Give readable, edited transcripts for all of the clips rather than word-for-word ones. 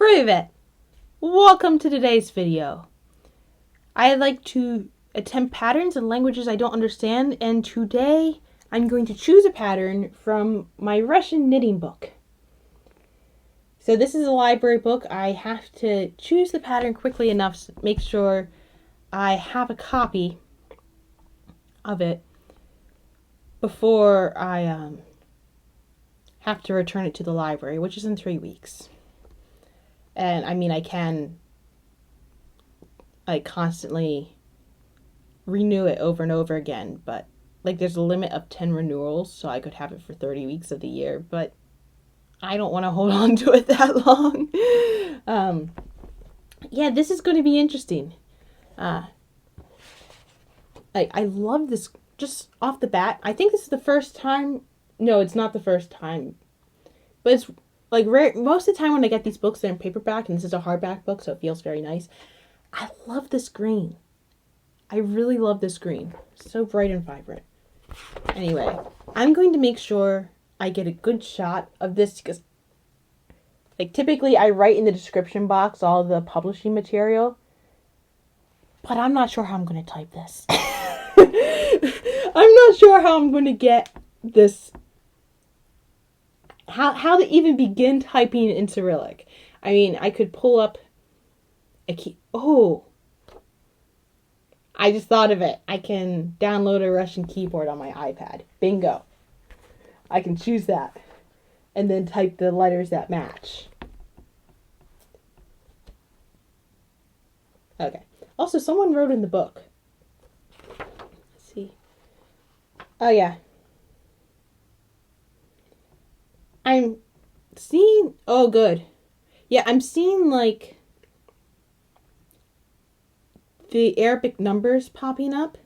Privet! Welcome to today's video. I like to attempt patterns in languages I don't understand, and today I'm going to choose a pattern from my Russian knitting book. So this is a library book. I have to choose the pattern quickly enough to make sure I have a copy of it before I have to return it to the library, which is in 3 weeks. And I mean, I can constantly renew it over and over again, but there's a limit of 10 renewals, so I could have it for 30 weeks of the year, but I don't want to hold on to it that long. Yeah, this is going to be interesting. I love this just off the bat. I think this is the first time. No, it's not the first time, but it's rare. Most of the time when I get these books, they're in paperback, and this is a hardback book, so it feels very nice. I love this green. I really love this green. So bright and vibrant. Anyway, I'm going to make sure I get a good shot of this because, typically I write in the description box all the publishing material, but I'm not sure how I'm going to type this. I'm not sure how I'm going to get this. How to even begin typing in Cyrillic. I mean, I could pull up a key. Oh, I just thought of it. I can download a Russian keyboard on my iPad. Bingo. I can choose that and then type the letters that match. Okay. Also, someone wrote in the book. Let's see. Oh, yeah. I'm seeing, oh good. Yeah, I'm seeing the Arabic numbers popping up.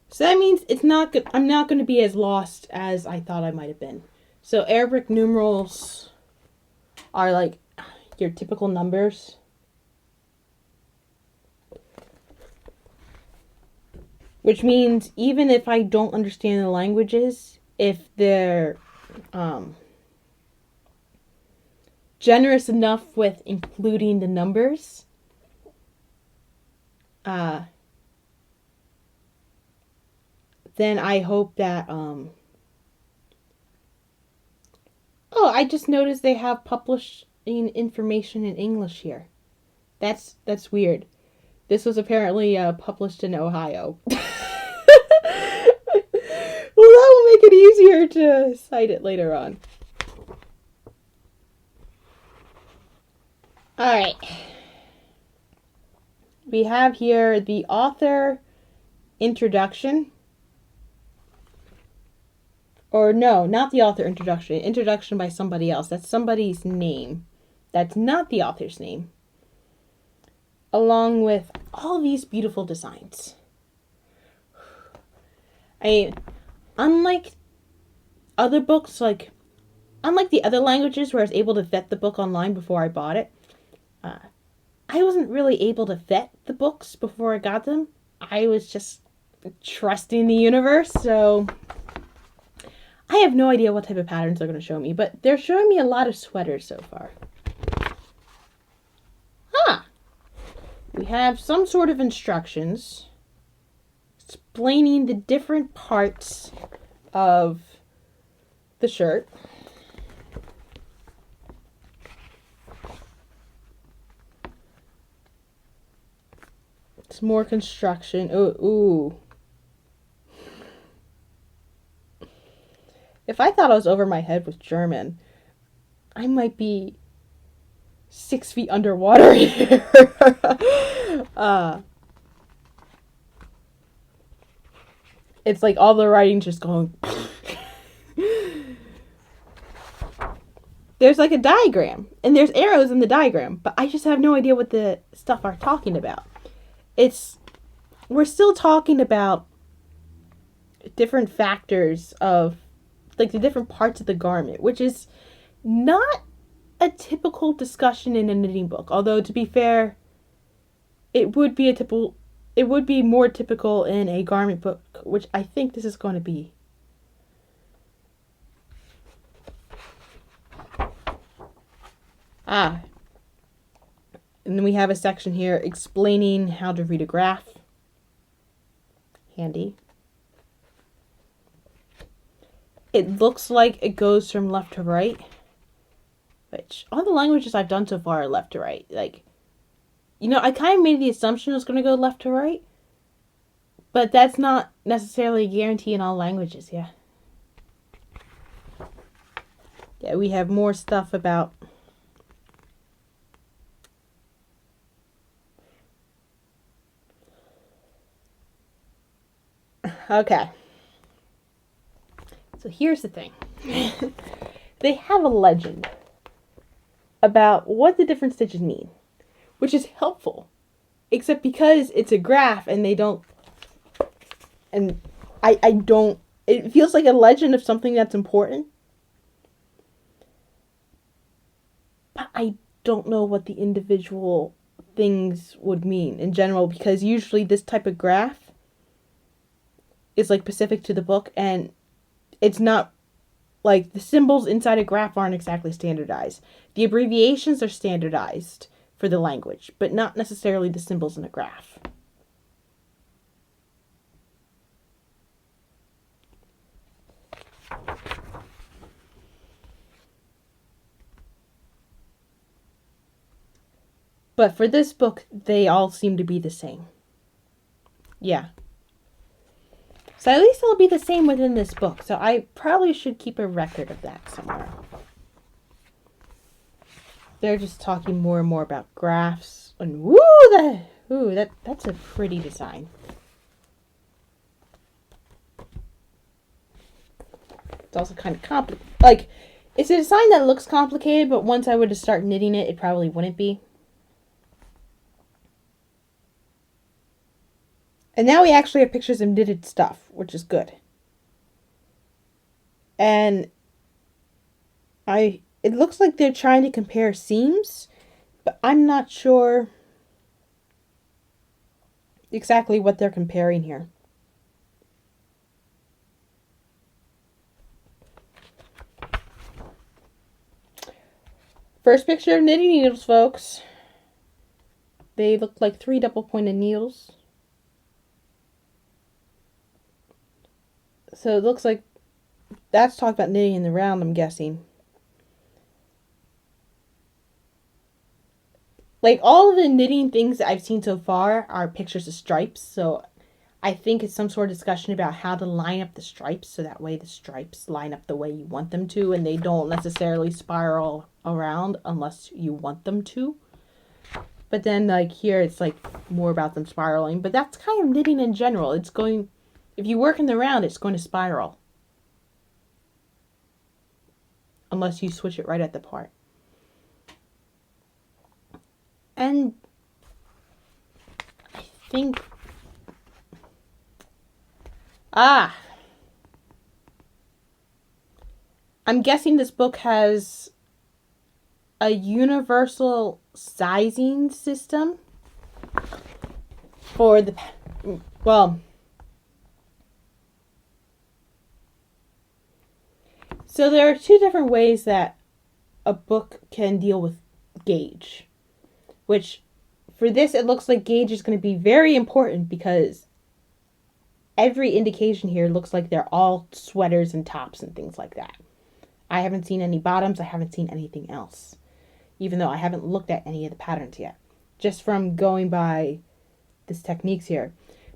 So that means it's not good. I'm not going to be as lost as I thought I might have been. So Arabic numerals are your typical numbers. Which means even if I don't understand the languages, if they're generous enough with including the numbers, then I hope that oh, I just noticed they have publishing information in English here. That's weird. This was apparently published in Ohio. Well, that will make it easier to cite it later on. Alright. We have here the author introduction. Or no, not the author introduction. Introduction by somebody else. That's somebody's name. That's not the author's name. Along with all these beautiful designs. Unlike other books, unlike the other languages where I was able to vet the book online before I bought it, I wasn't really able to vet the books before I got them. I was just trusting the universe, so I have no idea what type of patterns they're going to show me, but they're showing me a lot of sweaters so far. We have some sort of instructions explaining the different parts of the shirt. It's more construction. Ooh. If I thought I was over my head with German, I might be 6 feet underwater here. It's like all the writing just going. There's a diagram, and there's arrows in the diagram, but I just have no idea what the stuff are talking about. We're still talking about different factors of, the different parts of the garment, which is not a typical discussion in a knitting book. Although, to be fair, it would be more typical in a garment book, which I think this is going to be. And then we have a section here explaining how to read a graph. Handy. It looks like it goes from left to right, which all the languages I've done so far are left to right. Like, you know, I kind of made the assumption it was going to go left to right, but that's not necessarily a guarantee in all languages, yeah. Yeah, we have more stuff about okay. So here's the thing. They have a legend about what the different stitches mean, which is helpful, except because it's a graph and they don't, and I don't, it feels like a legend of something that's important, but I don't know what the individual things would mean in general, because usually this type of graph is like specific to the book, and it's not like the symbols inside a graph aren't exactly standardized. The abbreviations are standardized for the language, but not necessarily the symbols in a graph. But for this book, they all seem to be the same. Yeah. So at least it'll be the same within this book. So I probably should keep a record of that somewhere. They're just talking more and more about graphs. And that's a pretty design. It's also kind of complicated. Like, it's a design that looks complicated, but once I were to start knitting it, it probably wouldn't be. And now we actually have pictures of knitted stuff, which is good. And it looks like they're trying to compare seams, but I'm not sure exactly what they're comparing here. First picture of knitting needles, folks. They look like 3 double-pointed needles. So it looks like that's talking about knitting in the round, I'm guessing. Like, all of the knitting things that I've seen so far are pictures of stripes. So I think it's some sort of discussion about how to line up the stripes, so that way the stripes line up the way you want them to, and they don't necessarily spiral around unless you want them to. But then, like, here it's like more about them spiraling. But that's kind of knitting in general. It's going, if you work in the round, it's going to spiral. Unless you switch it right at the part. And I think, I'm guessing this book has a universal sizing system for the, well, so there are 2 different ways that a book can deal with gauge, which for this it looks like gauge is going to be very important because every indication here looks like they're all sweaters and tops and things like that. I haven't seen any bottoms, I haven't seen anything else, even though I haven't looked at any of the patterns yet, just from going by this techniques here.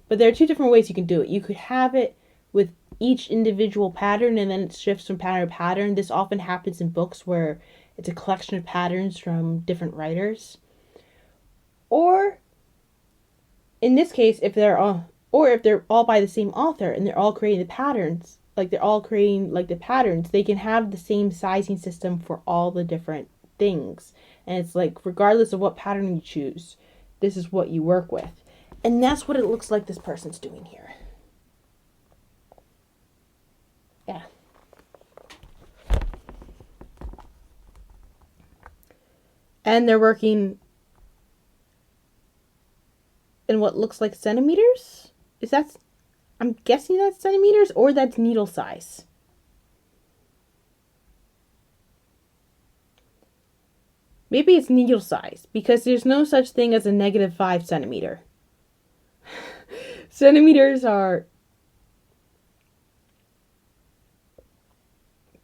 But there are 2 different ways you can do it. You could have it with each individual pattern and then it shifts from pattern to pattern. This often happens in books where it's a collection of patterns from different writers. Or in this case, if they're all by the same author and they're all creating the patterns, like they're all creating like the patterns, they can have the same sizing system for all the different things. And it's like, regardless of what pattern you choose, this is what you work with. And that's what it looks like this person's doing here. Yeah. And they're working in what looks like centimeters? I'm guessing that's centimeters, or that's needle size. Maybe it's needle size, because there's no such thing as a -5 centimeter. Centimeters are...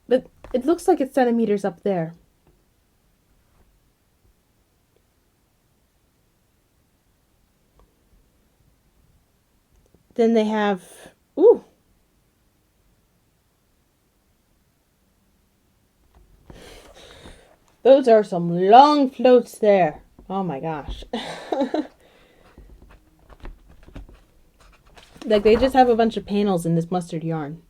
But it looks like it's centimeters up there. Then they have... Ooh! Those are some long floats there. Oh my gosh. Like, they just have a bunch of panels in this mustard yarn.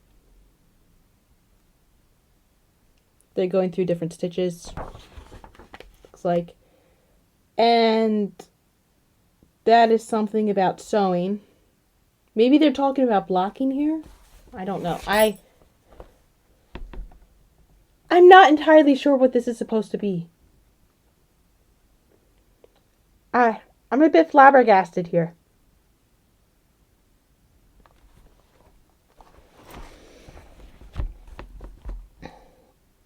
They're going through different stitches. Looks like. And that is something about sewing. Maybe they're talking about blocking here? I don't know. I'm not entirely sure what this is supposed to be. I'm a bit flabbergasted here.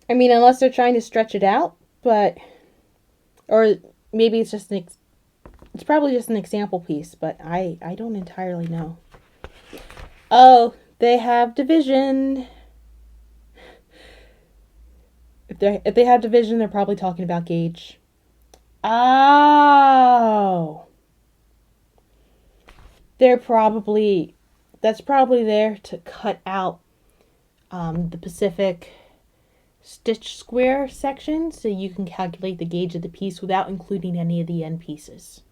I mean, unless they're trying to stretch it out, but... Or maybe it's just it's probably just an example piece, but I don't entirely know. Oh, they have division. If they have division, they're probably talking about gauge. Oh. That's probably there to cut out the Pacific stitch square section so you can calculate the gauge of the piece without including any of the end pieces.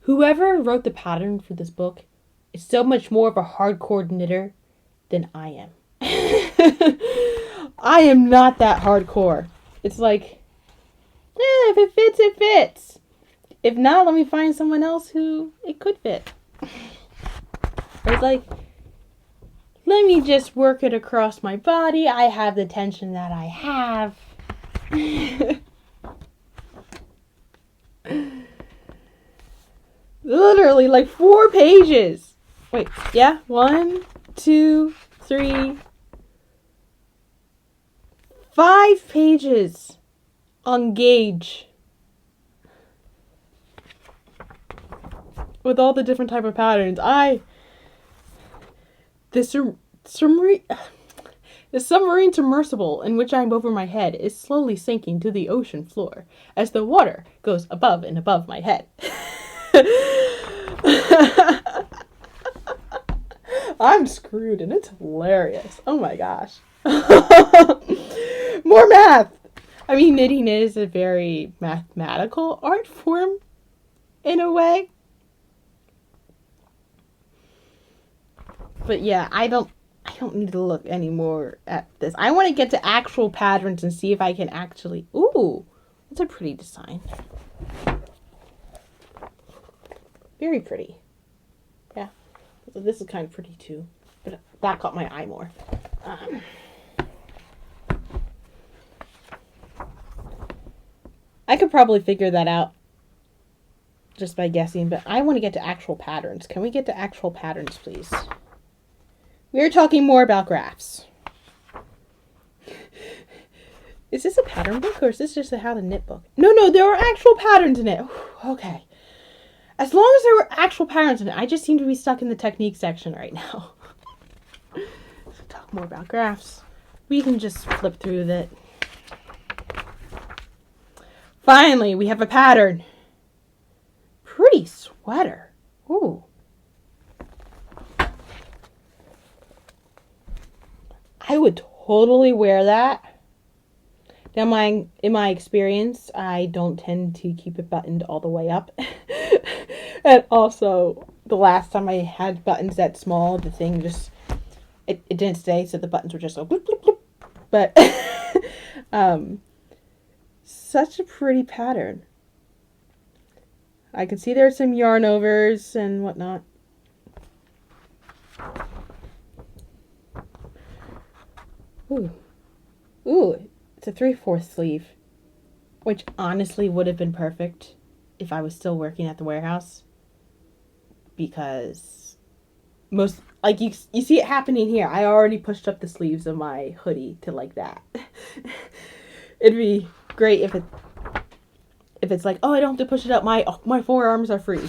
Whoever wrote the pattern for this book is so much more of a hardcore knitter than I am. I am not that hardcore. It's like, if it fits, it fits. If not, let me find someone else who it could fit. It's like, let me just work it across my body. I have the tension that I have. Literally, like 4 pages. Wait, yeah? 1, 2, 3, 5 pages on gauge. With all the different type of patterns. The submarine submersible in which I'm over my head is slowly sinking to the ocean floor as the water goes above and above my head. I'm screwed and it's hilarious. Oh my gosh. More math. I mean, knitting is a very mathematical art form in a way. But yeah, I don't need to look anymore at this. I want to get to actual patterns and see if I can actually... Ooh, that's a pretty design. Very pretty. Yeah. So this is kind of pretty too. But that caught my eye more. I could probably figure that out just by guessing, but I want to get to actual patterns. Can we get to actual patterns, please? We're talking more about graphs. Is this a pattern book or is this just a how to knit book? No, there are actual patterns in it. Okay. As long as there were actual patterns in it, I just seem to be stuck in the technique section right now. So talk more about graphs. We can just flip through that. Finally, we have a pattern. Pretty sweater. Ooh. I would totally wear that. Now, in my experience, I don't tend to keep it buttoned all the way up. And also, the last time I had buttons that small, the thing just, it didn't stay, so the buttons were just so bloop, bloop, bloop. But, such a pretty pattern. I can see there's some yarn overs and whatnot. Ooh, it's a 3/4 sleeve, which honestly would have been perfect if I was still working at the warehouse, because most, like, you see it happening here. I already pushed up the sleeves of my hoodie to like that. It'd be great if it's like, oh, I don't have to push it up. My forearms are free.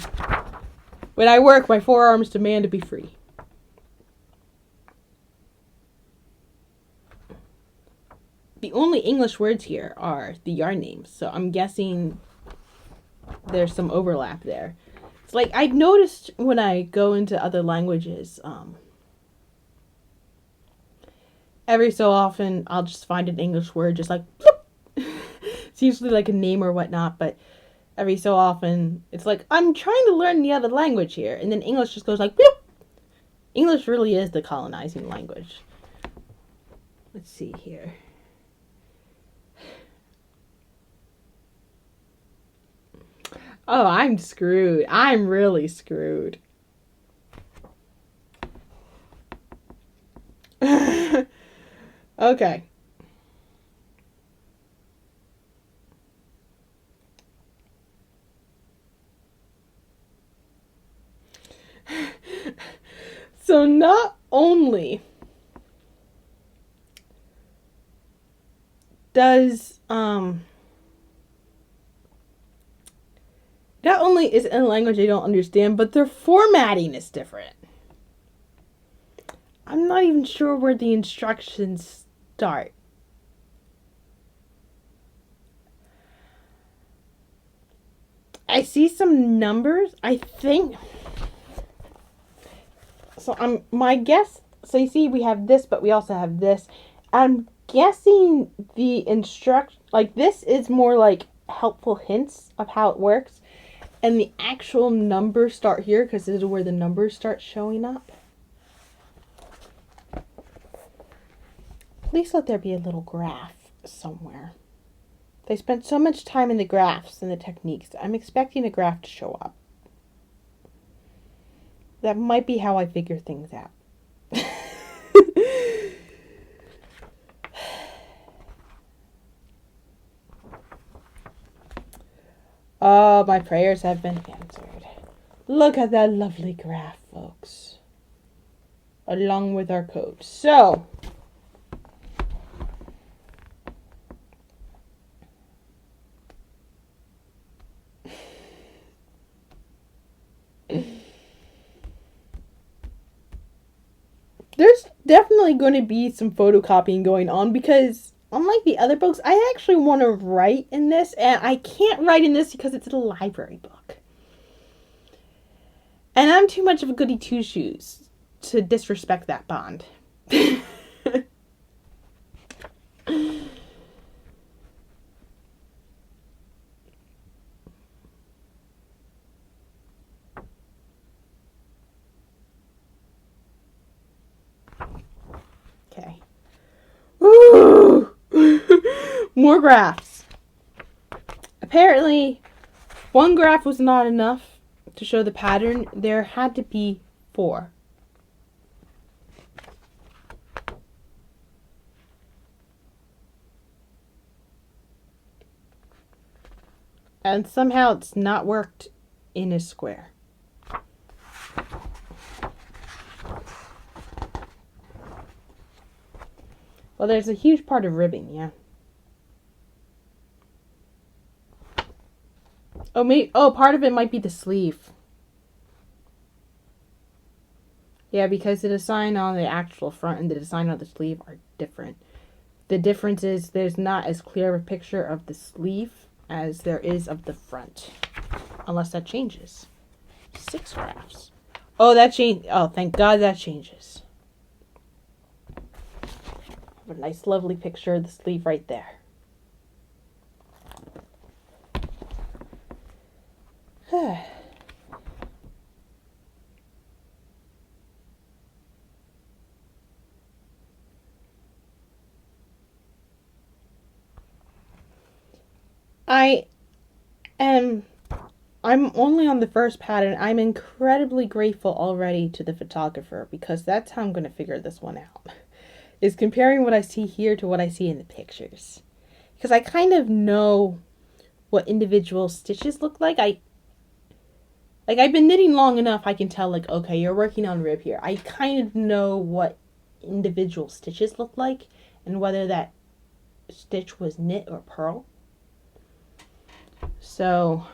When I work, my forearms demand to be free. The only English words here are the yarn names, so I'm guessing there's some overlap there. It's like I've noticed when I go into other languages, every so often I'll just find an English word just like, it's usually like a name or whatnot, but every so often it's like, I'm trying to learn the other language here, and then English just goes like, bloop. English really is the colonizing language. Let's see here. Oh, I'm screwed. I'm really screwed. Okay. So not only does not only is it in a language I don't understand, but their formatting is different. I'm not even sure where the instructions start. I see some numbers, I think. So my guess, so you see we have this, but we also have this. I'm guessing the like this is more like helpful hints of how it works. And the actual numbers start here because this is where the numbers start showing up. Please let there be a little graph somewhere. They spent so much time in the graphs and the techniques. I'm expecting a graph to show up. That might be how I figure things out. Oh, my prayers have been answered. Look at that lovely graph, folks. Along with our code. So, there's definitely going to be some photocopying going on because unlike the other books, I actually want to write in this, and I can't write in this because it's a library book. And I'm too much of a goody two-shoes to disrespect that bond. Okay. Ooh! More graphs. Apparently, one graph was not enough to show the pattern. There had to be 4. And somehow it's not worked in a square. Well, there's a huge part of ribbing, yeah. Oh, part of it might be the sleeve. Yeah, because the design on the actual front and the design on the sleeve are different. The difference is there's not as clear a picture of the sleeve as there is of the front. Unless that changes. 6 graphs. Oh, that changed. Oh, thank God that changes. A nice, lovely picture of the sleeve right there. I'm only on the first pattern. I'm incredibly grateful already to the photographer because that's how I'm going to figure this one out. Is comparing what I see here to what I see in the pictures. Because I kind of know what individual stitches look like. like, I've been knitting long enough, I can tell, like, okay, you're working on rib here. I kind of know what individual stitches look like and whether that stitch was knit or purl. So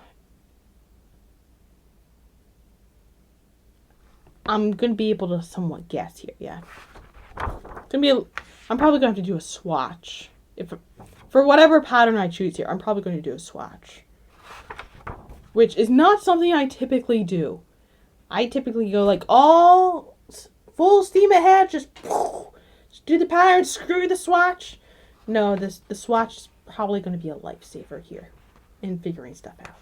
I'm going to be able to somewhat guess here, yeah. I'm probably going to have to do a swatch. For whatever pattern I choose here, I'm probably going to do a swatch. Which is not something I typically do. I typically go like all full steam ahead, just do the pattern, screw the swatch. No, the swatch is probably going to be a lifesaver here in figuring stuff out.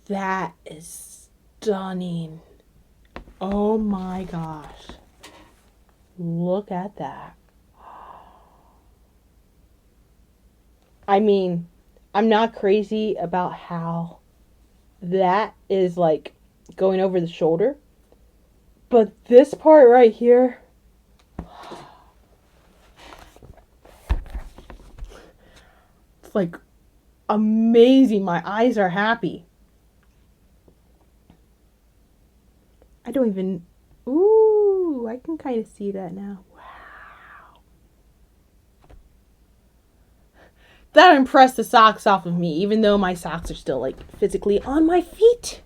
That is stunning. Oh my gosh. Look at that. I mean, I'm not crazy about how that is like going over the shoulder. But this part right here, it's like amazing. My eyes are happy. I don't even, ooh, I can kind of see that now. Wow. That impressed the socks off of me, even though my socks are still like physically on my feet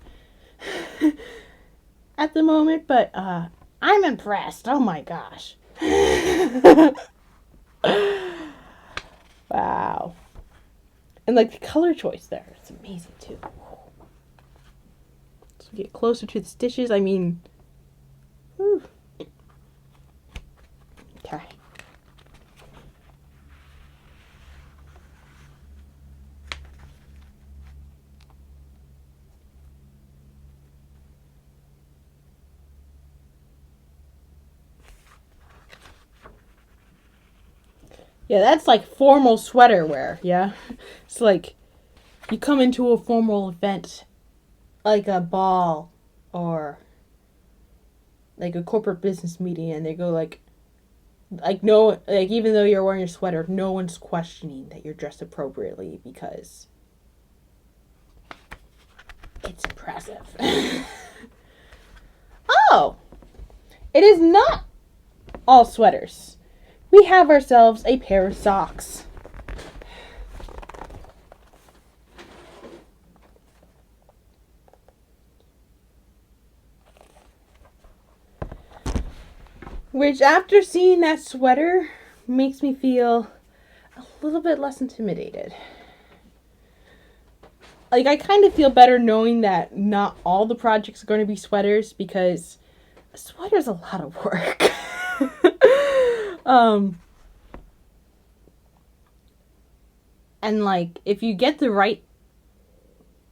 at the moment, but I'm impressed. Oh my gosh. Wow. And like the color choice there, it's amazing too. So get closer to the stitches. I mean, whew. Okay. Yeah, that's like formal sweater wear, yeah? It's like you come into a formal event, like a ball or like a corporate business meeting, and they go like no, like even though you're wearing your sweater, no one's questioning that you're dressed appropriately because it's impressive. Oh, it is not all sweaters. We have ourselves a pair of socks. Which, after seeing that sweater, makes me feel a little bit less intimidated. Like, I kind of feel better knowing that not all the projects are going to be sweaters, because a sweater's a lot of work. And like, if you get the right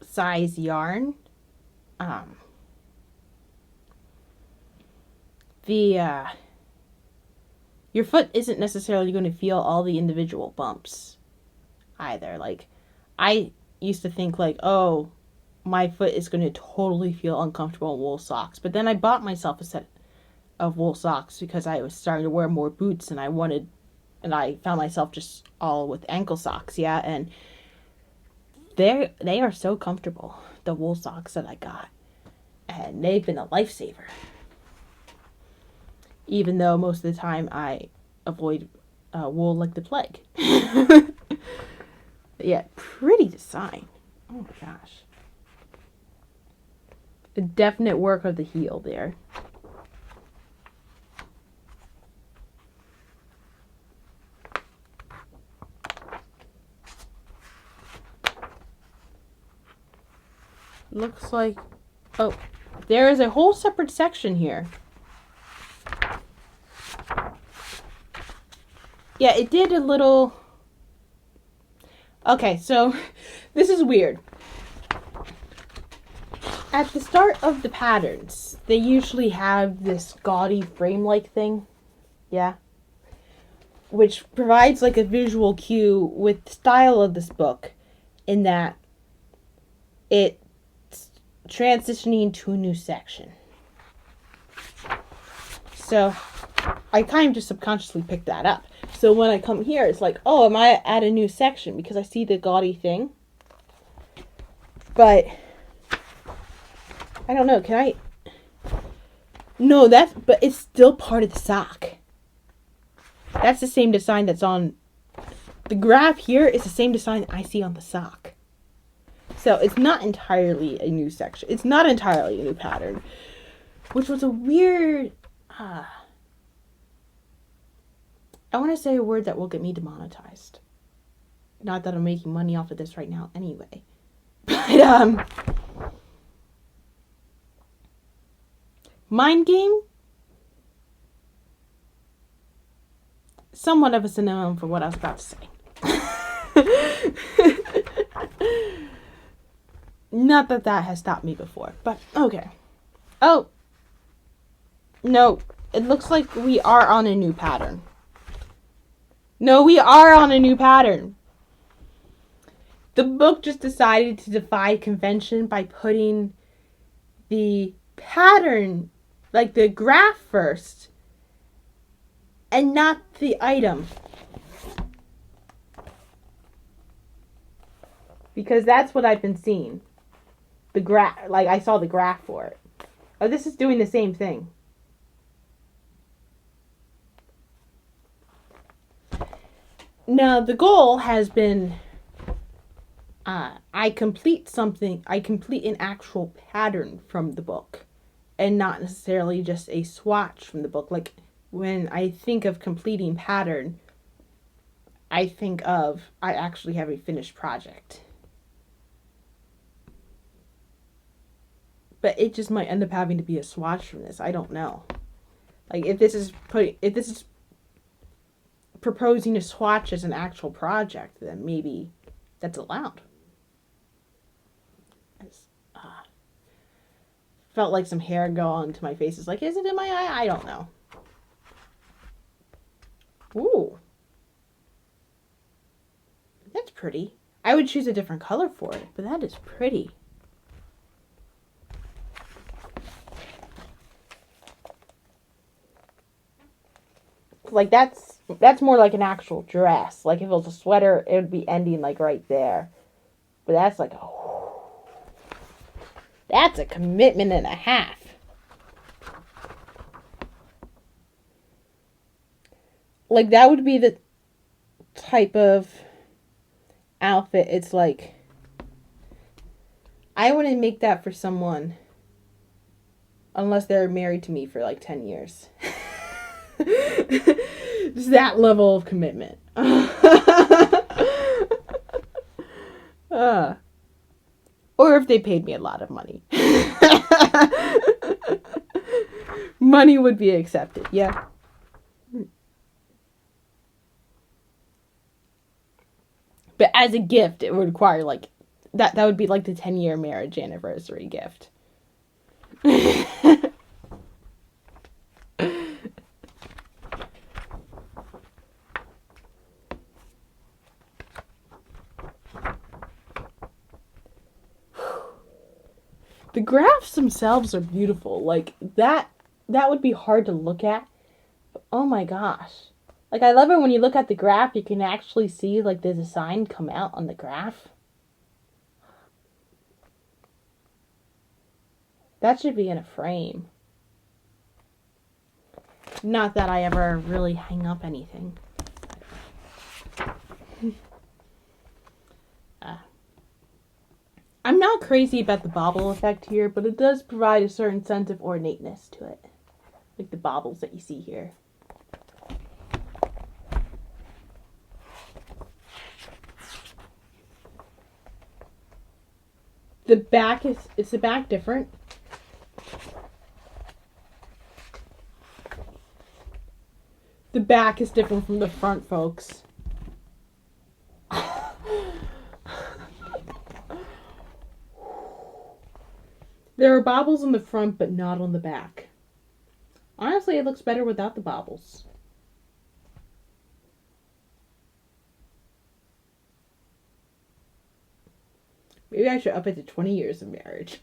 size yarn, your foot isn't necessarily going to feel all the individual bumps either. Like, I used to think like, oh, my foot is going to totally feel uncomfortable in wool socks. But then I bought myself a set of wool socks because I was starting to wear more boots, and I found myself just all with ankle socks, yeah, and they are so comfortable, the wool socks that I got, and they've been a lifesaver. Even though most of the time I avoid wool like the plague. But yeah, pretty design. Oh my gosh. A definite work of the heel there. Looks like, oh, there is a whole separate section here. Yeah, it did a little, okay, so this is weird. At the start of the patterns, they usually have this gaudy frame-like thing, yeah, which provides like a visual cue with the style of this book, in that it's transitioning to a new section. So I kind of just subconsciously picked that up. So when I come here, it's like, oh, am I at a new section? Because I see the gaudy thing. But I don't know. Can I? No, but it's still part of the sock. That's the same design that's on the graph here. Is the same design that I see on the sock. So it's not entirely a new section. It's not entirely a new pattern, which was a weird. I want to say a word that will get me demonetized. Not that I'm making money off of this right now, anyway. But mind game. Somewhat of a synonym for what I was about to say. Not that that has stopped me before, but okay. Oh. No, it looks like we are on a new pattern. No, we are on a new pattern. The book just decided to defy convention by putting the pattern, like the graph first, and not the item. Because that's what I've been seeing. The graph, like I saw the graph for it. Oh, this is doing the same thing. Now, the goal has been, I complete an actual pattern from the book, and not necessarily just a swatch from the book. Like, when I think of completing pattern, I actually have a finished project. But it just might end up having to be a swatch from this. I don't know. Like, if this is proposing a swatch as an actual project, then maybe that's allowed. Felt like some hair go onto my face. It's like, is it in my eye? I don't know. Ooh. That's pretty. I would choose a different color for it, but that is pretty. Like, that's more like an actual dress. Like, if it was a sweater, it would be ending, like, right there. But that's like, that's a commitment and a half. Like, that would be the type of outfit. It's like, I wouldn't make that for someone unless they're married to me for, like, 10 years. Just that level of commitment. Or if they paid me a lot of money. Money would be accepted, yeah. But as a gift, it would require, like, that would be like the 10-year marriage anniversary gift. The graphs themselves are beautiful. Like, that would be hard to look at. But, oh my gosh. Like, I love it when you look at the graph, you can actually see, like, the design come out on the graph. That should be in a frame. Not that I ever really hang up anything. I'm not crazy about the bauble effect here, but it does provide a certain sense of ornateness to it. Like the baubles that you see here. Is the back different? The back is different from the front, folks. There are baubles on the front, but not on the back. Honestly, it looks better without the baubles. Maybe I should up it to 20 years of marriage.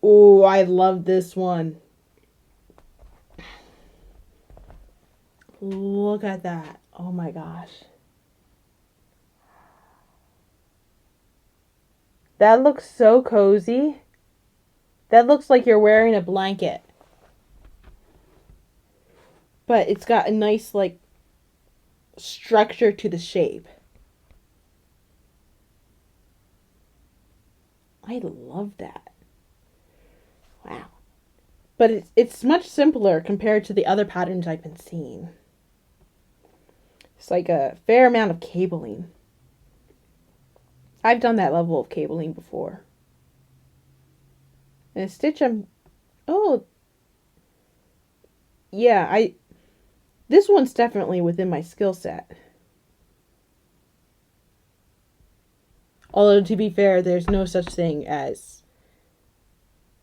Oh, I love this one. Look at that. Oh my gosh. That looks so cozy. That looks like you're wearing a blanket. But it's got a nice, like, structure to the shape. I love that. Wow. But it's much simpler compared to the other patterns I've been seeing. It's like a fair amount of cabling. I've done that level of cabling before. And a stitch oh, yeah, this one's definitely within my skill set. Although, to be fair, there's no such thing as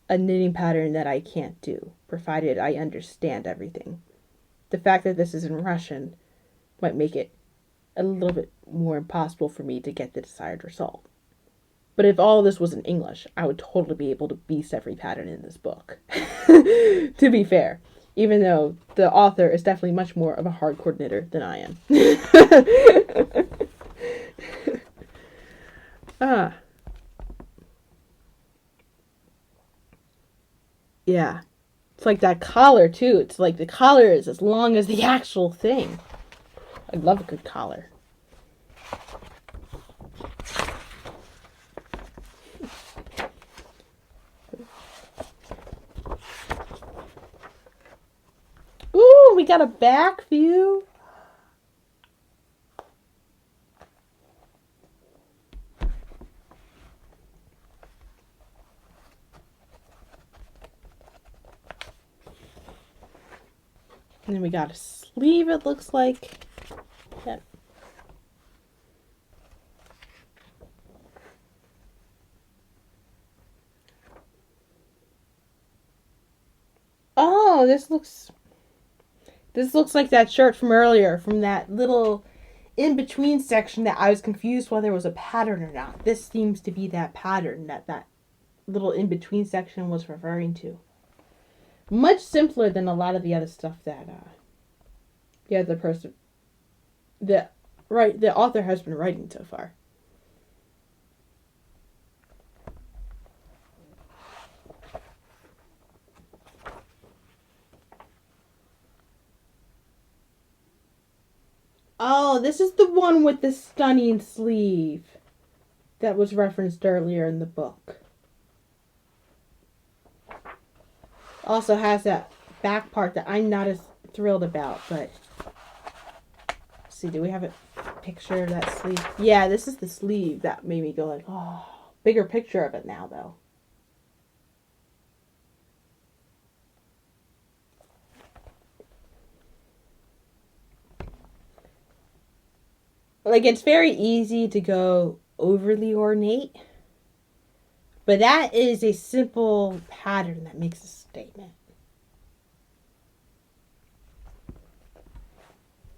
a knitting pattern that I can't do, provided I understand everything. The fact that this is in Russian might make it a little bit more impossible for me to get the desired result. But if all of this was in English, I would totally be able to beast every pattern in this book. To be fair, even though the author is definitely much more of a hardcore knitter than I am. Yeah. It's like that collar, too. It's like the collar is as long as the actual thing. I love a good collar. Ooh, we got a back view. And then we got a sleeve, it looks like. Yep. Oh, this looks like that shirt from earlier, from that little in-between section that I was confused whether it was a pattern or not. This seems to be that pattern that little in-between section was referring to. Much simpler than a lot of the other stuff that the author has been writing so far. Oh, this is the one with the stunning sleeve that was referenced earlier in the book. Also has that back part that I'm not as thrilled about, but let's see, do we have a picture of that sleeve? Yeah, this is the sleeve that made me go like, oh, bigger picture of it now though. Like, it's very easy to go overly ornate, but that is a simple pattern that makes a statement.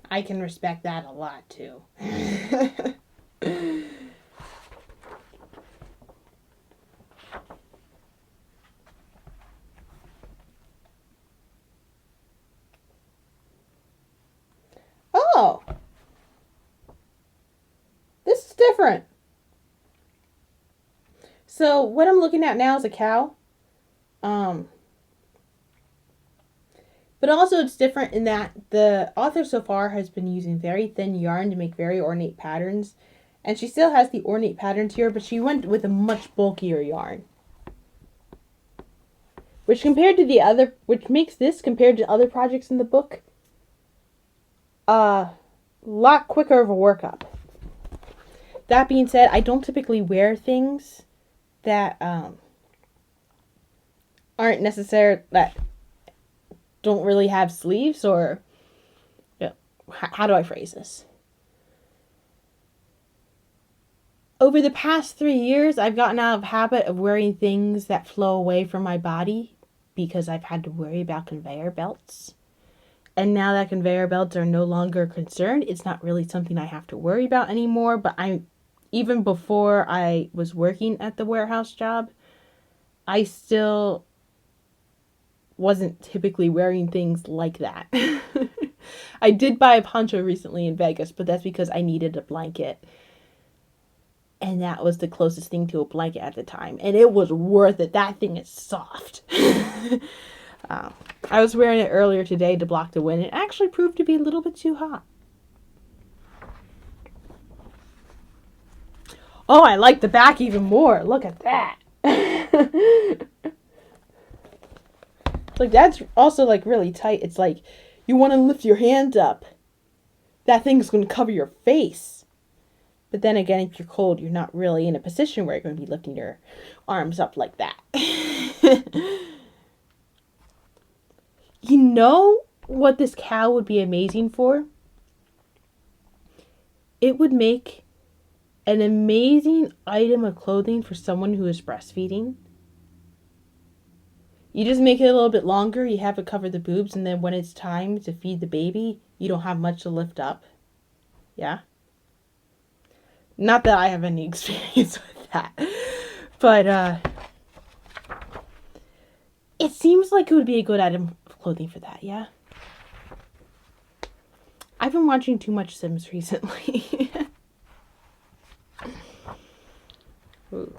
I can respect that a lot, too. Oh! This is different. So, what I'm looking at now is a cow. But also it's different in that the author so far has been using very thin yarn to make very ornate patterns. And she still has the ornate patterns here, but she went with a much bulkier yarn. Which makes this, compared to other projects in the book, a lot quicker of a workup. That being said, I don't typically wear things that aren't necessary, that don't really have sleeves, or how do I phrase this? Over the past 3 years, I've gotten out of the habit of wearing things that flow away from my body because I've had to worry about conveyor belts. And now that conveyor belts are no longer concerned, it's not really something I have to worry about anymore. But even before I was working at the warehouse job, I still wasn't typically wearing things like that. I did buy a poncho recently in Vegas, but that's because I needed a blanket. And that was the closest thing to a blanket at the time. And it was worth it. That thing is soft. I was wearing it earlier today to block the wind. It actually proved to be a little bit too hot. Oh, I like the back even more. Look at that. Like, that's also, like, really tight. It's like, you want to lift your hands up. That thing's going to cover your face. But then again, if you're cold, you're not really in a position where you're going to be lifting your arms up like that. You know what this cowl would be amazing for? It would make an amazing item of clothing for someone who is breastfeeding. You just make it a little bit longer, you have it cover the boobs, and then when it's time to feed the baby, you don't have much to lift up. Yeah? Not that I have any experience with that. But, it seems like it would be a good item of clothing for that, yeah? I've been watching too much Sims recently. Ooh.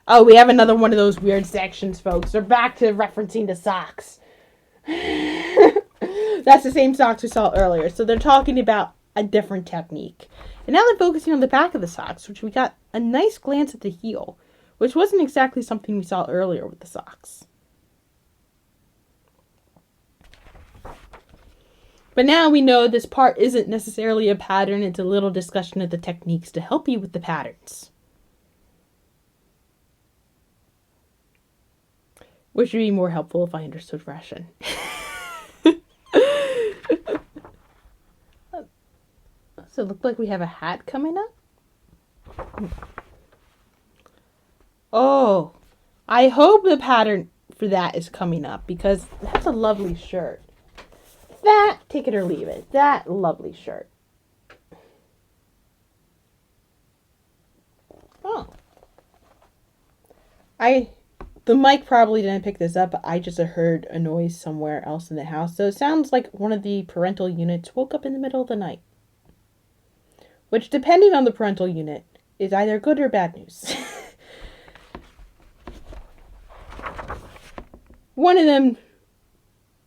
Oh, we have another one of those weird sections, folks. They're back to referencing the socks. That's the same socks we saw earlier. So they're talking about a different technique. And now they're focusing on the back of the socks, which we got a nice glance at the heel, which wasn't exactly something we saw earlier with the socks. But now we know this part isn't necessarily a pattern. It's a little discussion of the techniques to help you with the patterns. Which would be more helpful if I understood Russian. So it looked like we have a hat coming up. Oh, I hope the pattern for that is coming up because that's a lovely shirt. That, take it or leave it, that lovely shirt. Oh. The mic probably didn't pick this up, but I just heard a noise somewhere else in the house. So it sounds like one of the parental units woke up in the middle of the night. Which, depending on the parental unit, is either good or bad news. One of them,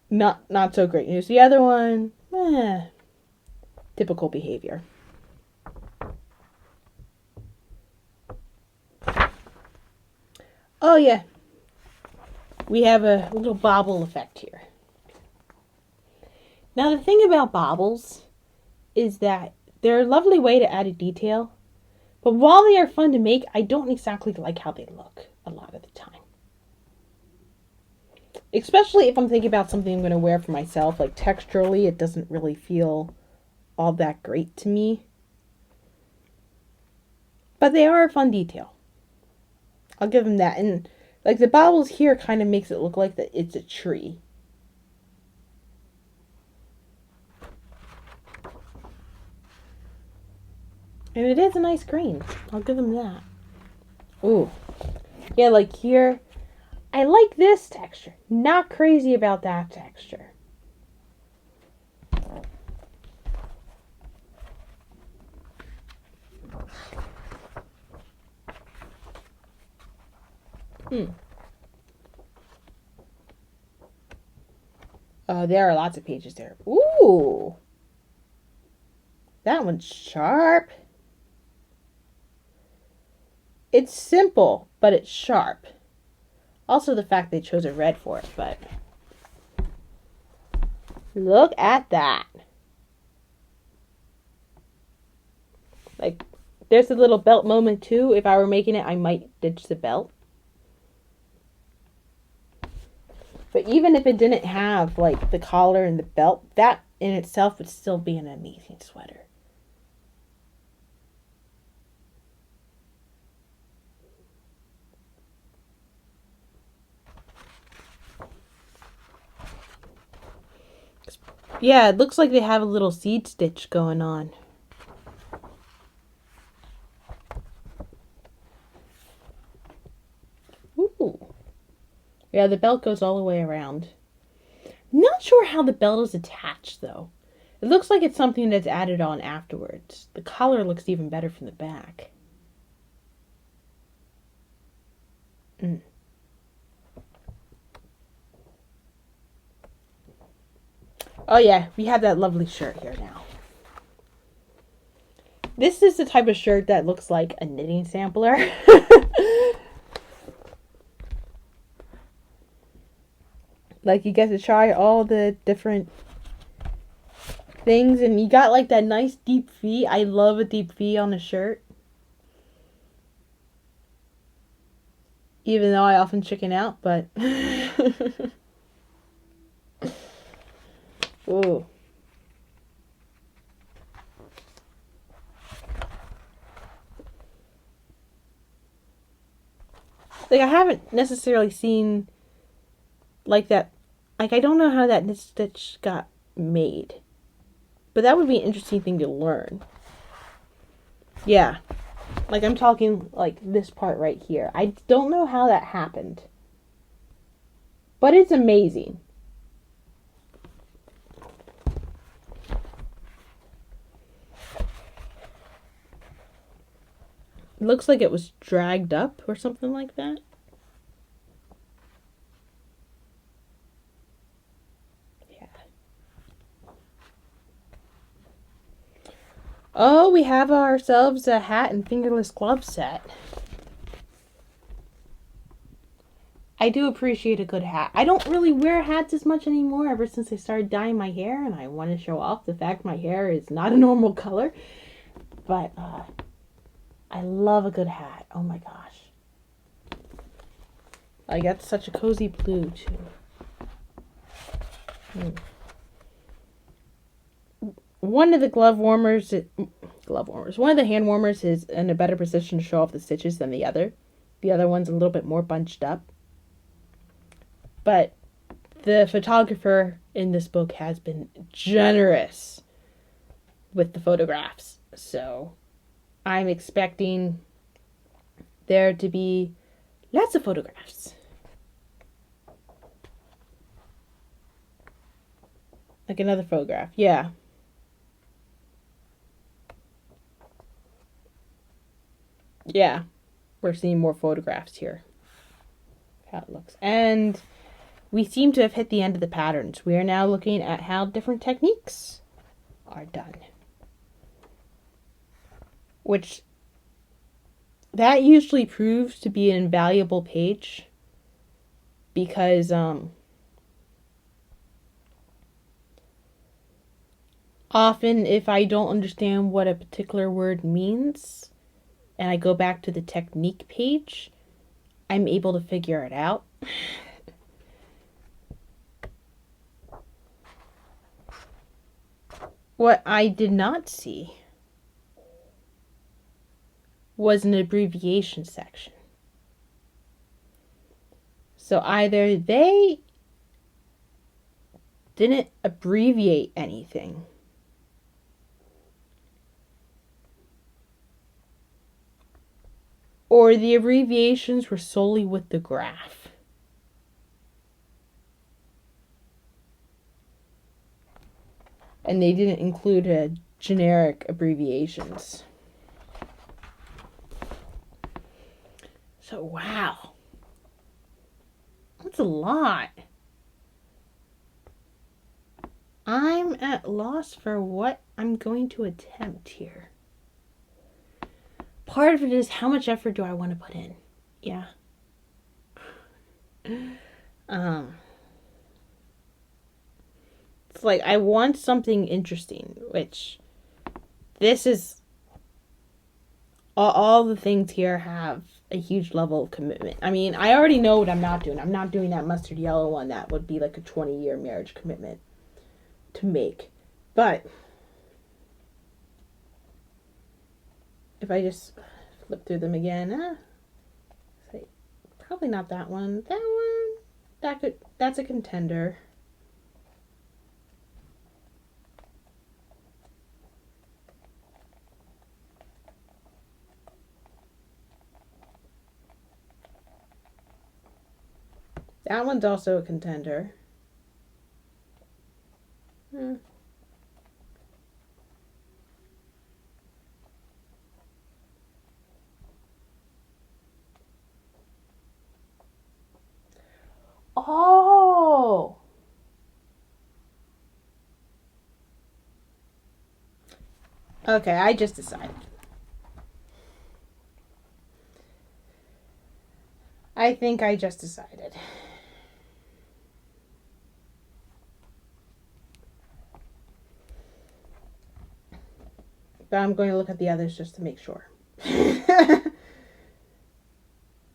not so great news. The other one, typical behavior. Oh yeah, we have a little bobble effect here. Now the thing about bobbles is that they're a lovely way to add a detail, but while they are fun to make, I don't exactly like how they look a lot of the time. Especially if I'm thinking about something I'm going to wear for myself, like texturally, it doesn't really feel all that great to me. But they are a fun detail. I'll give them that. And like the bobbles here kind of makes it look like that it's a tree. And it is a nice green. I'll give them that. Ooh. Yeah, like here, I like this texture. Not crazy about that texture. Oh, there are lots of pages there. Ooh. That one's sharp. It's simple, but it's sharp. Also the fact they chose a red for it, but look at that. Like, there's a little belt moment too. If I were making it, I might ditch the belt. But even if it didn't have, like, the collar and the belt, that in itself would still be an amazing sweater. Yeah, it looks like they have a little seed stitch going on. Ooh. Yeah, the belt goes all the way around. Not sure how the belt is attached, though. It looks like it's something that's added on afterwards. The collar looks even better from the back. Oh yeah, we have that lovely shirt here now. This is the type of shirt that looks like a knitting sampler. Like you get to try all the different things, and you got like that nice deep V. I love a deep V on a shirt. Even though I often chicken out, but ooh. Like I haven't necessarily seen like that. Like I don't know how that knit stitch got made. But that would be an interesting thing to learn. Yeah. Like I'm talking like this part right here. I don't know how that happened. But it's amazing. It looks like it was dragged up or something like that. Yeah. Oh, we have ourselves a hat and fingerless glove set. I do appreciate a good hat. I don't really wear hats as much anymore ever since I started dyeing my hair, and I want to show off the fact my hair is not a normal color. But I love a good hat. Oh my gosh. I got such a cozy blue too. One of the one of the hand warmers is in a better position to show off the stitches than the other. The other one's a little bit more bunched up. But the photographer in this book has been generous with the photographs. So I'm expecting there to be lots of photographs. Like another photograph. Yeah. Yeah. We're seeing more photographs here. How it looks. And we seem to have hit the end of the patterns. We are now looking at how different techniques are done. Which, that usually proves to be an invaluable page. Because, often if I don't understand what a particular word means, and I go back to the technique page, I'm able to figure it out. What I did not see was an abbreviation section. So either they didn't abbreviate anything, or the abbreviations were solely with the graph. And they didn't include generic abbreviations. So, wow. That's a lot. I'm at loss for what I'm going to attempt here. Part of it is how much effort do I want to put in? Yeah. It's like I want something interesting, which this is all the things here have a huge level of commitment. I mean, I already know what I'm not doing. I'm not doing that mustard yellow one. That would be like a 20-year marriage commitment to make. But if I just flip through them again, probably not that one. That one, that's a contender. That one's also a contender. Okay, I just decided. I think I just decided. But I'm going to look at the others just to make sure.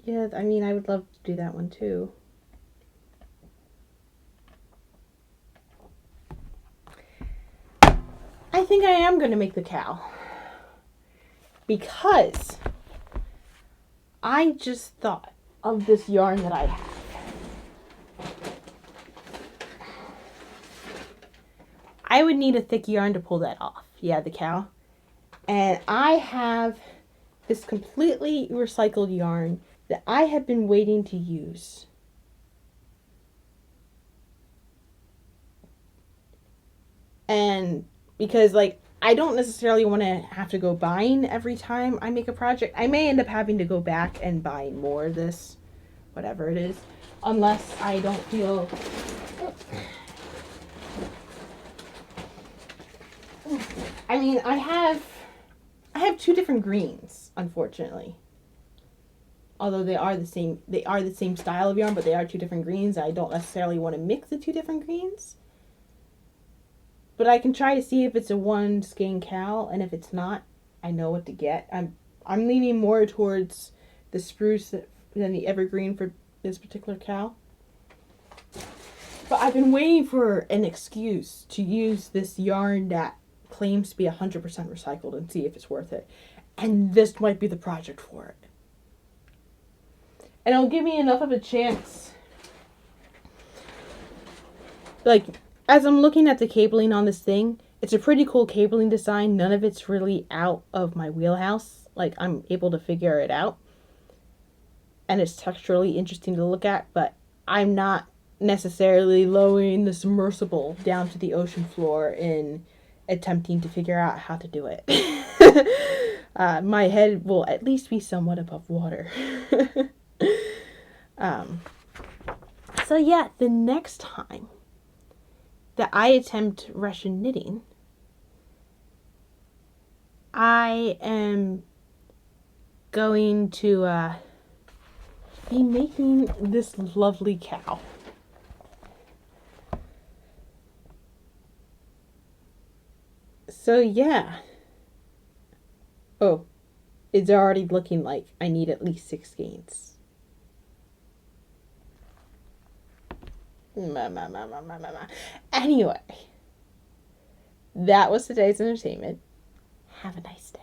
Yeah, I mean, I would love to do that one too. I think I am going to make the cow. Because I just thought of this yarn that I have. I would need a thick yarn to pull that off. Yeah, the cow. And I have this completely recycled yarn that I have been waiting to use. And because, like, I don't necessarily want to have to go buying every time I make a project. I may end up having to go back and buy more of this, whatever it is, unless I don't feel... I mean, I have 2 different greens, unfortunately. Although they are the same style of yarn, but they are 2 different greens. I don't necessarily want to mix the 2 different greens. But I can try to see if it's a one skein cowl, and if it's not, I know what to get. I'm leaning more towards the spruce than the evergreen for this particular cowl. But I've been waiting for an excuse to use this yarn that claims to be 100% recycled and see if it's worth it. And this might be the project for it. And it'll give me enough of a chance. Like, as I'm looking at the cabling on this thing, it's a pretty cool cabling design. None of it's really out of my wheelhouse. Like, I'm able to figure it out. And it's texturally interesting to look at, but I'm not necessarily lowering the submersible down to the ocean floor in attempting to figure out how to do it. My head will at least be somewhat above water. So yeah, the next time that I attempt Russian knitting, I am going to be making this lovely cow. So yeah. Oh, it's already looking like I need at least 6 skeins. Anyway, that was today's entertainment. Have a nice day.